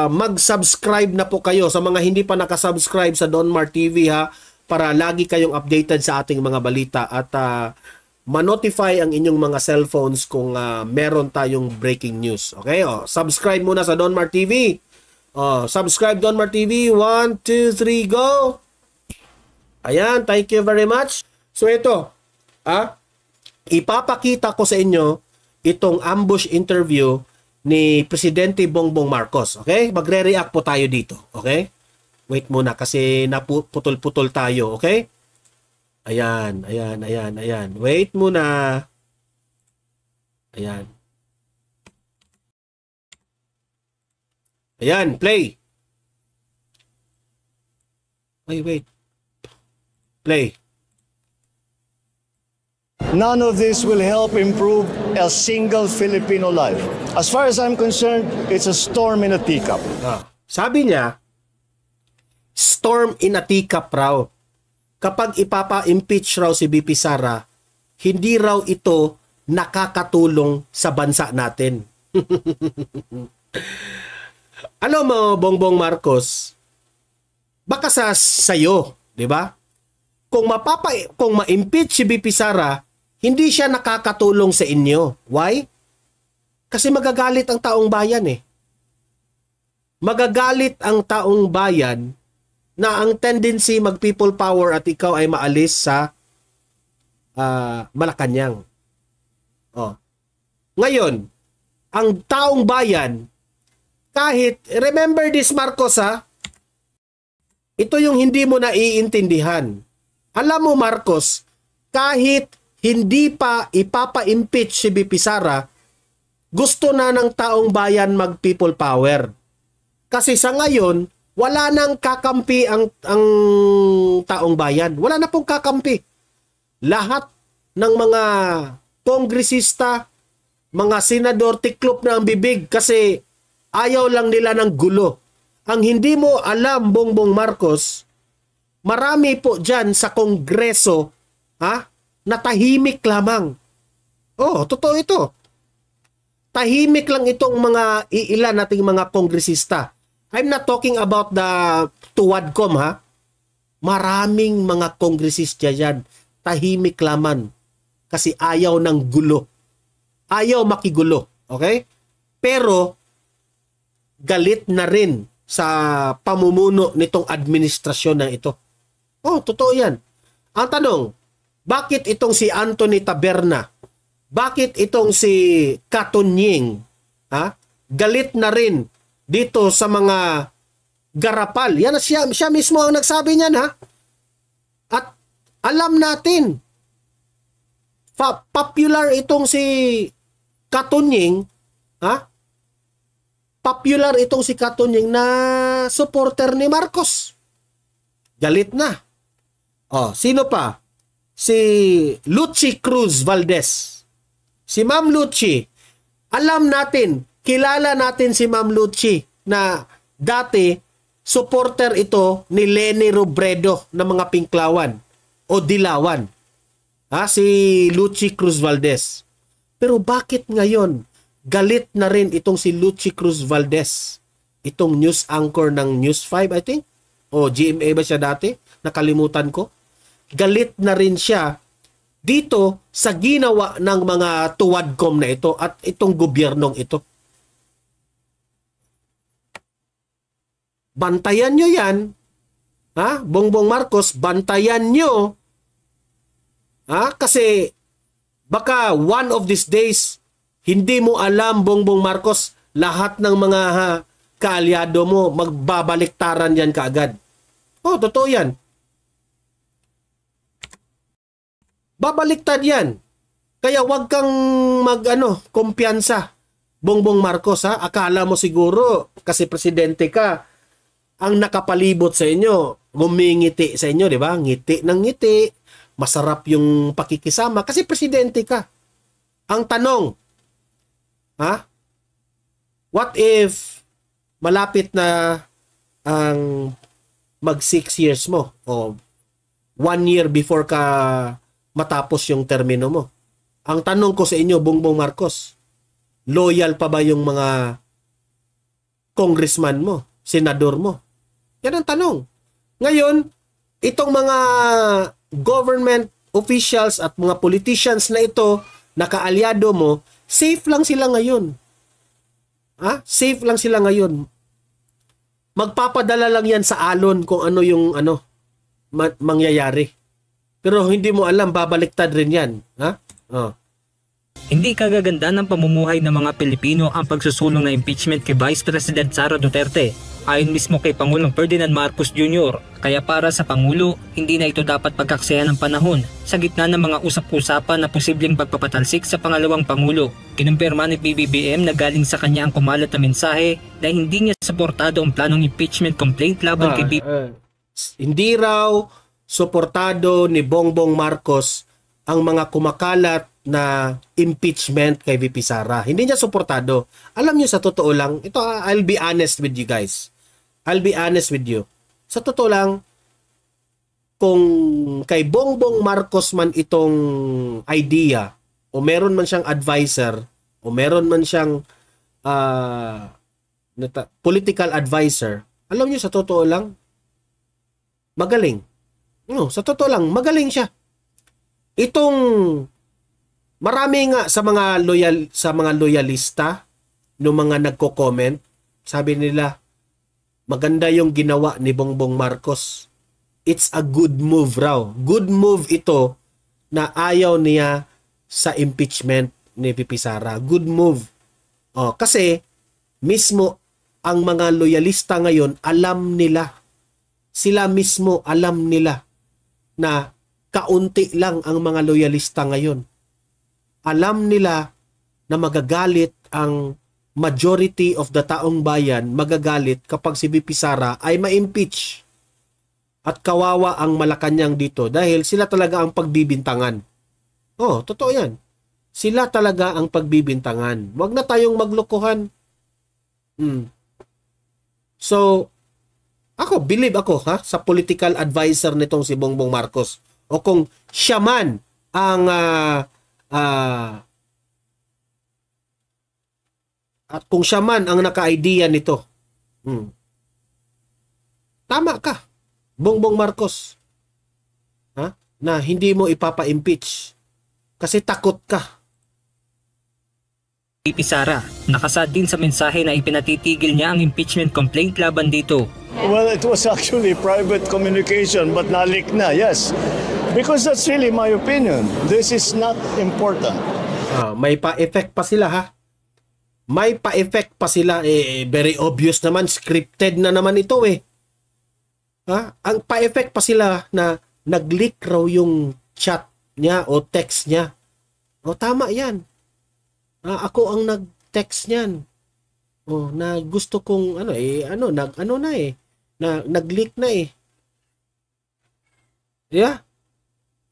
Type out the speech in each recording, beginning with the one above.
mag-subscribe na po kayo sa mga hindi pa nakasubscribe sa Donmar TV ha, para lagi kayong updated sa ating mga balita at ma-notify ang inyong mga cellphones kung meron tayong breaking news. Okay? Subscribe muna sa Donmar TV. Subscribe Donmar TV. 1, 2, 3, go! Ayan, thank you very much. So ito, ipapakita ko sa inyo itong ambush interview ni Presidente Bongbong Marcos. Okay? Magre-react po tayo dito. Okay? Wait muna kasi naputol-putol tayo. Okay? Ayan. Wait muna. Ayan. Ayan, play. Wait. Play. None of this will help improve a single Filipino life. As far as I'm concerned, it's a storm in a teacup. Sabi niya, storm in a teacup raw. Kapag ipapa-impeach raw si BP Sara, hindi raw ito nakakatulong sa bansa natin. Alam mo, Bongbong Marcos, baka sayo, di ba? Kung ma-impeach si BP Sara, hindi siya nakakatulong sa inyo. Why? Kasi magagalit ang taong bayan eh. Magagalit ang taong bayan na ang tendency mag-people power at ikaw ay maalis sa Malacanang. Ngayon, ang taong bayan, kahit, remember this Marcos ito yung hindi mo naiintindihan. Alam mo Marcos, kahit hindi pa ipapa-impeach si BP Sara, gusto na ng taong bayan mag-people power. Kasi sa ngayon, wala nang kakampi ang taong bayan. Wala na pong kakampi. Lahat ng mga kongresista, mga senador, tiklop na ang bibig kasi ayaw lang nila ng gulo. Ang hindi mo alam, Bongbong Marcos, marami po dyan sa kongreso, na tahimik lamang. Totoo ito. Tahimik lang itong mga iilan nating mga kongresista. I'm not talking about the Tuwadcom, Maraming mga kongresista dyan, tahimik lamang. Kasi ayaw ng gulo. Ayaw makigulo. Okay? Pero, galit na rin sa pamumuno nitong administrasyon na ito. Totoo yan. Ang tanong, bakit itong si Anthony Taberna, bakit itong si Katunying, galit na rin dito sa mga garapal? Yan siya mismo ang nagsabi niyan, At alam natin, popular itong si Katunying, popular itong si Katunying na supporter ni Marcos. Galit na. Sino pa? Si Lucy Cruz Valdez. Si Ma'am Lucy. Alam natin, kilala natin si Ma'am Lucy na dati supporter ito ni Leni Robredo ng mga Pinklawan o Dilawan. Si Lucy Cruz Valdez. Pero bakit ngayon galit na rin itong si Lucy Cruz Valdez? Itong news anchor ng News 5, I think. O GMA ba siya dati? Nakalimutan ko. Galit na rin siya dito sa ginawa ng mga Tuwadcom na ito at itong gobyernong ito. Bantayan nyo yan. Bongbong Marcos, bantayan nyo. Kasi baka one of these days, hindi mo alam, Bongbong Marcos, lahat ng mga kaalyado mo, magbabaliktaran yan kaagad. Totoo yan. Babaliktad yan. Kaya wag kang kumpiyansa, Bongbong Marcos, Akala mo siguro, kasi presidente ka, ang nakapalibot sa inyo, gumingiti sa inyo, di ba? Ngiti ng ngiti, masarap yung pakikisama, kasi presidente ka. Ang tanong, what if malapit na ang mag 6 years mo o 1 year before ka matapos yung termino mo? Ang tanong ko sa inyo, Bongbong Marcos, loyal pa ba yung mga congressman mo, senador mo? Yan ang tanong. Ngayon, itong mga government officials at mga politicians na ito, nakaalyado mo, safe lang sila ngayon. Safe lang sila ngayon. Magpapadala lang yan sa alon kung ano yung mangyayari. Pero hindi mo alam, babaliktad rin yan. Hindi kagaganda ng pamumuhay ng mga Pilipino ang pagsusulong ng impeachment kay Vice President Sara Duterte. Ayon mismo kay Pangulong Ferdinand Marcos Jr. Kaya para sa Pangulo, hindi na ito dapat pagkaksayan ng panahon sa gitna ng mga usap-usapan na posibleng pagpapatalsik sa pangalawang Pangulo. Kinumpirma ni PBBM na galing sa kanya ang kumalat na mensahe na hindi niya suportado ang planong impeachment complaint laban kay Hindi raw suportado ni Bongbong Marcos ang mga kumakalat na impeachment kay VP Sara. Hindi niya suportado. Alam niyo, sa totoo lang, ito, I'll be honest with you guys. I'll be honest with you. Sa totoo lang, kung kay Bongbong Marcos man itong idea, o meron man siyang advisor, o meron man siyang political advisor, alam niyo, sa totoo lang, magaling. No, sa totoo lang, magaling siya. Itong marami nga sa mga loyalista no mga nagko-comment, sabi nila maganda yung ginawa ni Bongbong Marcos. It's a good move raw. Good move ito na ayaw niya sa impeachment ni VP Sara. Good move. Kasi mismo ang mga loyalista ngayon, alam nila. Sila mismo alam nila na kaunti lang ang mga loyalista ngayon. Alam nila na magagalit ang majority of the taong bayan, magagalit kapag si VP Sara ay ma-impeach. At kawawa ang Malacanang dito dahil sila talaga ang pagbibintangan. Totoo yan. Sila talaga ang pagbibintangan. Huwag na tayong maglokohan. So, believe ako sa political advisor nitong si Bongbong Marcos. O kung siya man ang at kung siya man ang naka-idea nito. Tama ka, Bongbong Marcos. Na hindi mo ipapa-impeach kasi takot ka. VP Sara, nakasad din sa mensahe na ipinatitigil niya ang impeachment complaint laban dito. Well, it was actually private communication but nalik na, yes. Because that's really my opinion. This is not important. May pa-effect pa sila May pa-effect pa sila. Very obvious naman. Scripted na naman ito Ang pa-effect pa sila na nag-leak raw yung chat niya o text niya. Tama yan. Ako ang nag-text niyan. Na gusto kong nag-leak na Yeah.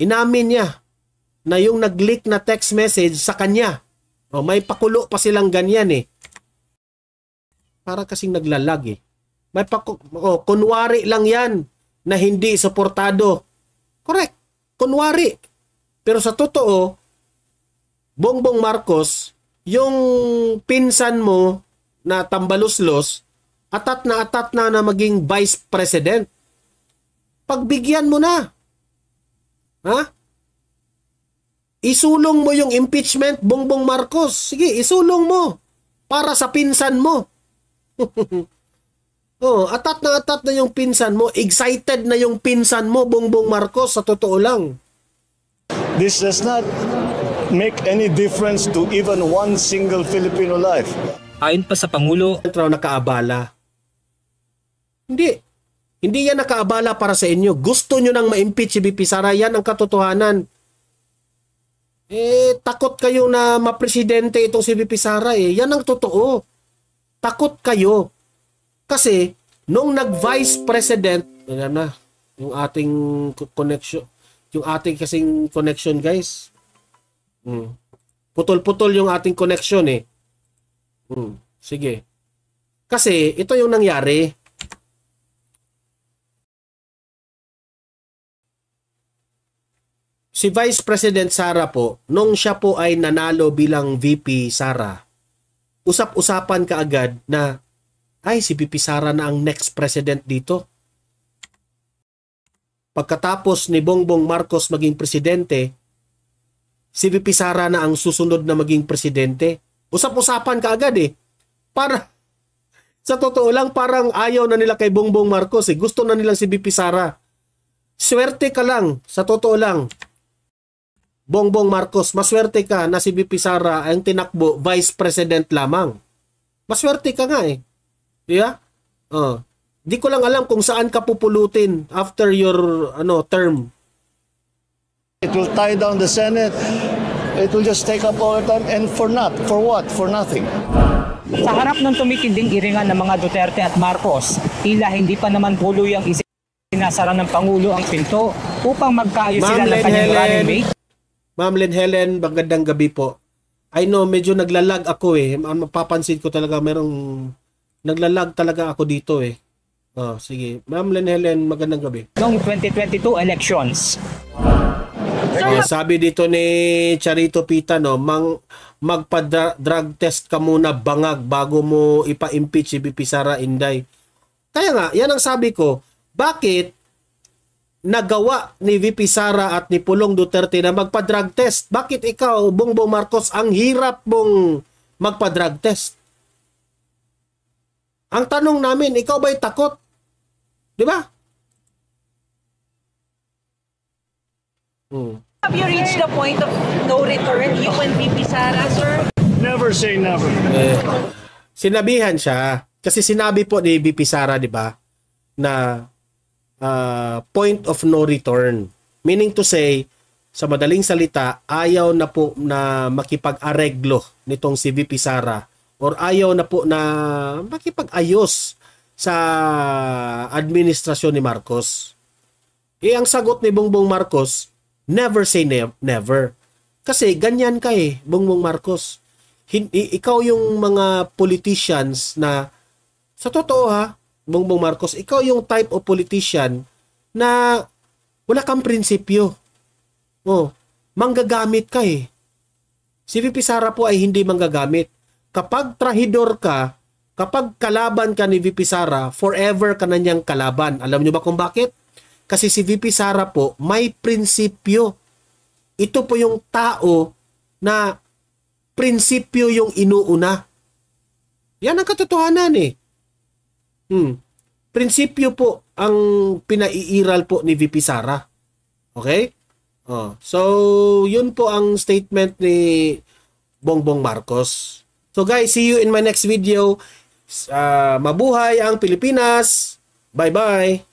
Inamin niya na yung nag-leak na text message sa kanya. May pakulo pa silang ganyan Para kasing naglalag May kunwari lang yan na hindi suportado. Correct. Kunwari. Pero sa totoo, Bongbong Marcos, yung pinsan mo na tambaluslos, atat na maging vice president. Pagbigyan mo na. Isulong mo yung impeachment, Bongbong Marcos. Sige, isulong mo. Para sa pinsan mo. Atat na yung pinsan mo. Excited na yung pinsan mo, Bongbong Marcos, sa totoo lang. This does not make any difference to even one single Filipino life. Ayon pa sa Pangulo, nakaabala. Hindi yan nakaabala para sa inyo. Gusto nyo nang ma-impeach si VP Sara. Yan ang katotohanan. Takot kayo na mapresidente itong si VP Sara Yan ang totoo. Takot kayo. Kasi, nung nag-vice president, yung ating connection, yung ating kasing connection, guys. Putol-putol yung ating connection Sige. Kasi, ito yung nangyari. Si Vice President Sara po, nung siya po ay nanalo bilang VP Sara, usap-usapan kaagad na ay si VP Sara na ang next president dito. Pagkatapos ni Bongbong Marcos maging presidente, si VP Sara na ang susunod na maging presidente. Usap-usapan ka agad eh. Para, sa totoo lang, parang ayaw na nila kay Bongbong Marcos eh. Gusto na nilang si VP Sara. Swerte ka lang, sa totoo lang. Bongbong Marcos, maswerte ka na si VP Sara ang tinakbo vice president lamang. Maswerte ka nga eh. Di ba? Di ko lang alam kung saan ka pupulutin after your term. It will tie down the Senate. It will just take up all the time. And for what? For nothing. Sa harap ng tumitinding iringan ng mga Duterte at Marcos, tila hindi pa naman tuluyang isinasara ng Pangulo ang pinto upang magkaayos sila ng kanyang running mate. Ma'am Len Helen, magandang gabi po. I know, medyo naglalag ako eh. Mapapansin ko talaga, merong naglalag talaga ako dito eh. Sige. Ma'am Len Helen, magandang gabi. Noong 2022 elections. Sabi dito ni Charito Pita, magpa-drug test ka muna bangag bago mo ipa-impeach si VP Sara Inday. Kaya nga, yan ang sabi ko, bakit nagawa ni VP Sara at ni Pulong Duterte na magpa-drug test? Bakit ikaw, Bongbong Marcos, ang hirap mong magpa-drug test? Ang tanong namin, ikaw ba'y takot? Di ba? Have you reached the point of no return, you and VP Sara, sir? Never say never. Sinabihan siya, kasi sinabi po ni VP Sara, di ba, na point of no return. Meaning to say, sa madaling salita, ayaw na po na makipag-areglo nitong si VP Sara or ayaw na po na makipag-ayos sa administrasyon ni Marcos. Ang sagot ni Bongbong Marcos, never say never. Kasi ganyan ka eh, Bongbong Marcos. Ikaw yung mga politicians na, sa totoo ha, Bongbong Marcos, ikaw yung type of politician na wala kang prinsipyo. Manggagamit ka eh. Si VP Sara po ay hindi manggagamit. Kapag trahidor ka, kapag kalaban ka ni VP Sara, forever ka na niyang kalaban. Alam niyo ba kung bakit? Kasi si VP Sara po may prinsipyo. Ito po yung tao na prinsipyo yung inuuna. Yan ang katotohanan eh. Prinsipyo po ang pinaiiral po ni VP Sara. Okay? So, yun po ang statement ni Bongbong Marcos. So guys, see you in my next video. Mabuhay ang Pilipinas. Bye-bye.